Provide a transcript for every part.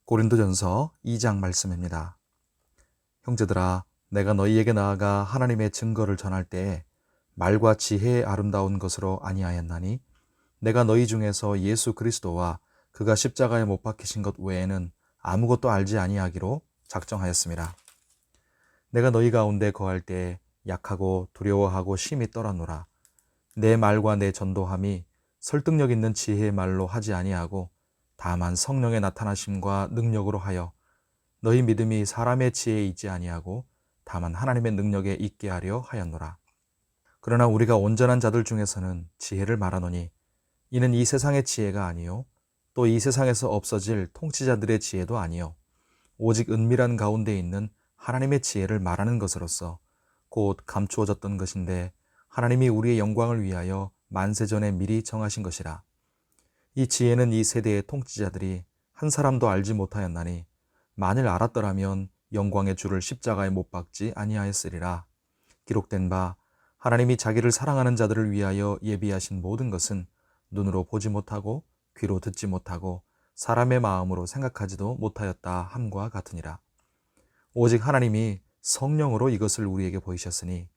고린도전서 2장 말씀입니다. 형제들아, 내가 너희에게 나아가 하나님의 증거를 전할 때에 말과 지혜의 아름다운 것으로 아니하였나니 내가 너희 중에서 예수 그리스도와 그가 십자가에 못 박히신 것 외에는 아무것도 알지 아니하기로 작정하였습니다. 내가 너희 가운데 거할 때에 약하고 두려워하고 심히 떨었노라. 내 말과 내 전도함이 설득력 있는 지혜의 말로 하지 아니하고 다만 성령의 나타나심과 능력으로 하여 너희 믿음이 사람의 지혜에 있지 아니하고 다만 하나님의 능력에 있게 하려 하였노라. 그러나 우리가 온전한 자들 중에서는 지혜를 말하노니 이는 이 세상의 지혜가 아니요 또 이 세상에서 없어질 통치자들의 지혜도 아니요 오직 은밀한 가운데 있는 하나님의 지혜를 말하는 것으로서 곧 감추어졌던 것인데 하나님이 우리의 영광을 위하여 만세전에 미리 정하신 것이라. 이 지혜는 이 세대의 통치자들이 한 사람도 알지 못하였나니 만일 알았더라면 영광의 주를 십자가에 못 박지 아니하였으리라. 기록된 바 하나님이 자기를 사랑하는 자들을 위하여 예비하신 모든 것은 눈으로 보지 못하고 귀로 듣지 못하고 사람의 마음으로 생각하지도 못하였다 함과 같으니라. 오직 하나님이 성령으로 이것을 우리에게 보이셨으니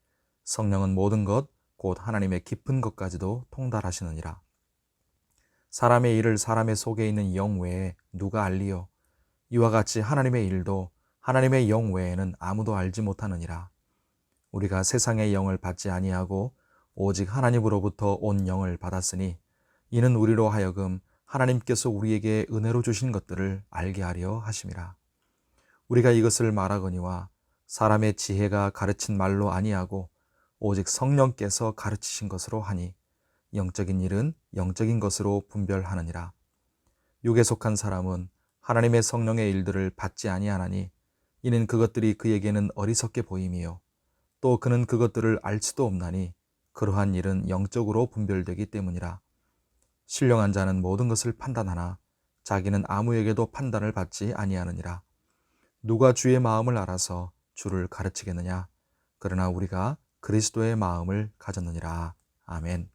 성령은 모든 것 곧 하나님의 깊은 것까지도 통달하시느니라. 사람의 일을 사람의 속에 있는 영 외에 누가 알리요? 이와 같이 하나님의 일도 하나님의 영 외에는 아무도 알지 못하느니라. 우리가 세상의 영을 받지 아니하고 오직 하나님으로부터 온 영을 받았으니 이는 우리로 하여금 하나님께서 우리에게 은혜로 주신 것들을 알게 하려 하심이라. 우리가 이것을 말하거니와 사람의 지혜가 가르친 말로 아니하고 오직 성령께서 가르치신 것으로 하니 영적인 일은 영적인 것으로 분별하느니라. 육에 속한 사람은 하나님의 성령의 일들을 받지 아니하나니 이는 그것들이 그에게는 어리석게 보임이요 또 그는 그것들을 알 수도 없나니 그러한 일은 영적으로 분별되기 때문이라. 신령한 자는 모든 것을 판단하나 자기는 아무에게도 판단을 받지 아니하느니라. 누가 주의 마음을 알아서 주를 가르치겠느냐? 그러나 우리가 그리스도의 마음을 가졌느니라. 아멘.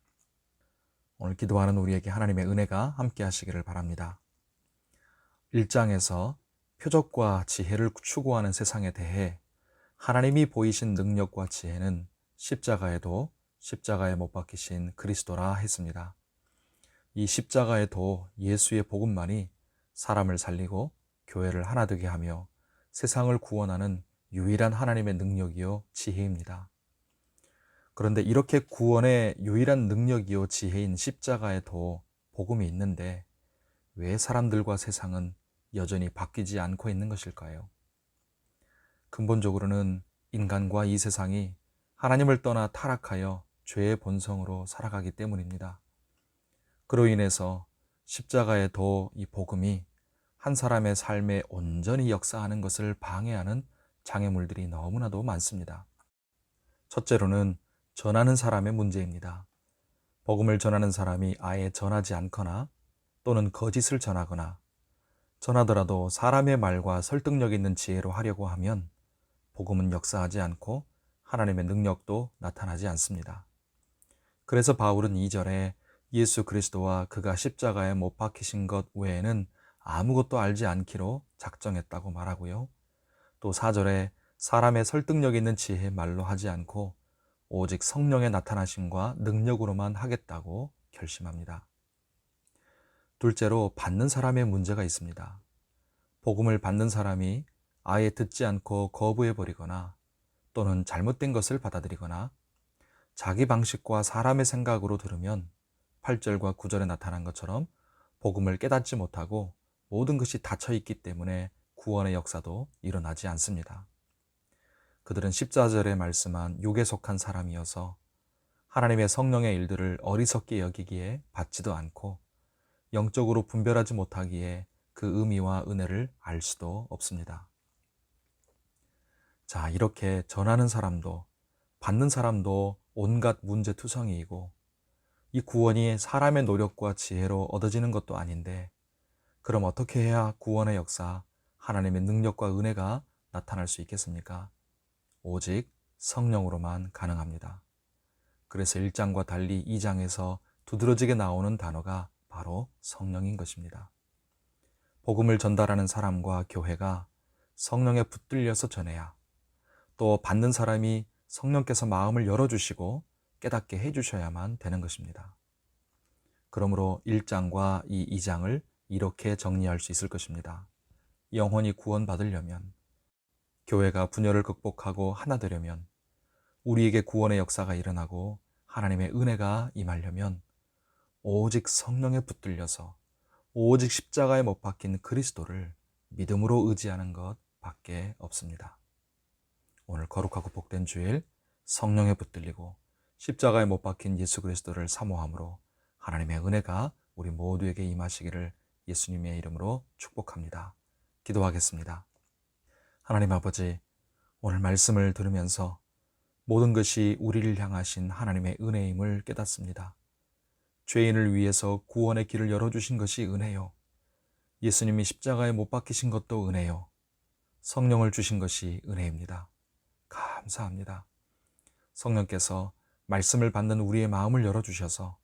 오늘 기도하는 우리에게 하나님의 은혜가 함께 하시기를 바랍니다. 1장에서 표적과 지혜를 추구하는 세상에 대해 하나님이 보이신 능력과 지혜는 십자가에도 십자가에 못 박히신 그리스도라 했습니다. 이 십자가에도 예수의 복음만이 사람을 살리고 교회를 하나 되게 하며 세상을 구원하는 유일한 하나님의 능력이요 지혜입니다. 그런데 이렇게 구원의 유일한 능력이요 지혜인 십자가에도 복음이 있는데 왜 사람들과 세상은 여전히 바뀌지 않고 있는 것일까요? 근본적으로는 인간과 이 세상이 하나님을 떠나 타락하여 죄의 본성으로 살아가기 때문입니다. 그로 인해서 십자가에도 이 복음이 한 사람의 삶에 온전히 역사하는 것을 방해하는 장애물들이 너무나도 많습니다. 첫째로는 전하는 사람의 문제입니다. 복음을 전하는 사람이 아예 전하지 않거나 또는 거짓을 전하거나 전하더라도 사람의 말과 설득력 있는 지혜로 하려고 하면 복음은 역사하지 않고 하나님의 능력도 나타나지 않습니다. 그래서 바울은 2절에 예수 그리스도와 그가 십자가에 못 박히신 것 외에는 아무것도 알지 않기로 작정했다고 말하고요. 또 4절에 사람의 설득력 있는 지혜의 말로 하지 않고 오직 성령의 나타나심과 능력으로만 하겠다고 결심합니다. 둘째로 받는 사람의 문제가 있습니다. 복음을 받는 사람이 아예 듣지 않고 거부해버리거나 또는 잘못된 것을 받아들이거나 자기 방식과 사람의 생각으로 들으면 8절과 9절에 나타난 것처럼 복음을 깨닫지 못하고 모든 것이 닫혀있기 때문에 구원의 역사도 일어나지 않습니다. 그들은 14절에 말씀한 육에 속한 사람이어서 하나님의 성령의 일들을 어리석게 여기기에 받지도 않고 영적으로 분별하지 못하기에 그 의미와 은혜를 알 수도 없습니다. 자, 이렇게 전하는 사람도 받는 사람도 온갖 문제투성이이고 이 구원이 사람의 노력과 지혜로 얻어지는 것도 아닌데 그럼 어떻게 해야 구원의 역사, 하나님의 능력과 은혜가 나타날 수 있겠습니까? 오직 성령으로만 가능합니다. 그래서 1장과 달리 2장에서 두드러지게 나오는 단어가 바로 성령인 것입니다. 복음을 전달하는 사람과 교회가 성령에 붙들려서 전해야, 또 받는 사람이 성령께서 마음을 열어주시고 깨닫게 해주셔야만 되는 것입니다. 그러므로 1장과 이 2장을 이렇게 정리할 수 있을 것입니다. 영혼이 구원받으려면, 교회가 분열을 극복하고 하나 되려면, 우리에게 구원의 역사가 일어나고 하나님의 은혜가 임하려면 오직 성령에 붙들려서 오직 십자가에 못 박힌 그리스도를 믿음으로 의지하는 것 밖에 없습니다. 오늘 거룩하고 복된 주일, 성령에 붙들리고 십자가에 못 박힌 예수 그리스도를 사모함으로 하나님의 은혜가 우리 모두에게 임하시기를 예수님의 이름으로 축복합니다. 기도하겠습니다. 하나님 아버지, 오늘 말씀을 들으면서 모든 것이 우리를 향하신 하나님의 은혜임을 깨닫습니다. 죄인을 위해서 구원의 길을 열어주신 것이 은혜요. 예수님이 십자가에 못 박히신 것도 은혜요. 성령을 주신 것이 은혜입니다. 감사합니다. 성령께서 말씀을 받는 우리의 마음을 열어주셔서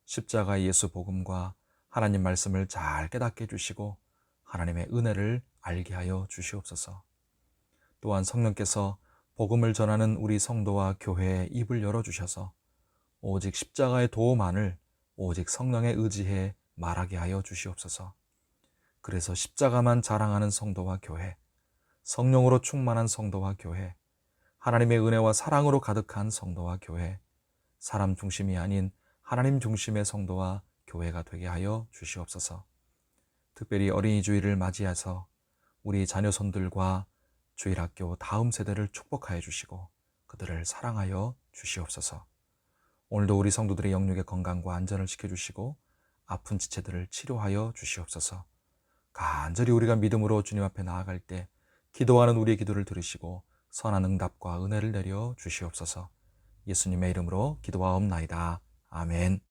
십자가의 예수 복음과 하나님 말씀을 잘 깨닫게 해주시고 하나님의 은혜를 알게 하여 주시옵소서. 또한 성령께서 복음을 전하는 우리 성도와 교회의 입을 열어주셔서 오직 십자가의 도움만을 오직 성령에 의지해 말하게 하여 주시옵소서. 그래서 십자가만 자랑하는 성도와 교회, 성령으로 충만한 성도와 교회, 하나님의 은혜와 사랑으로 가득한 성도와 교회, 사람 중심이 아닌 하나님 중심의 성도와 교회가 되게 하여 주시옵소서. 특별히 어린이 주일을 맞이해서 우리 자녀손들과 주일학교 다음 세대를 축복하여 주시고 그들을 사랑하여 주시옵소서. 오늘도 우리 성도들의 영육의 건강과 안전을 지켜주시고 아픈 지체들을 치료하여 주시옵소서. 간절히 우리가 믿음으로 주님 앞에 나아갈 때 기도하는 우리의 기도를 들으시고 선한 응답과 은혜를 내려 주시옵소서. 예수님의 이름으로 기도하옵나이다. 아멘.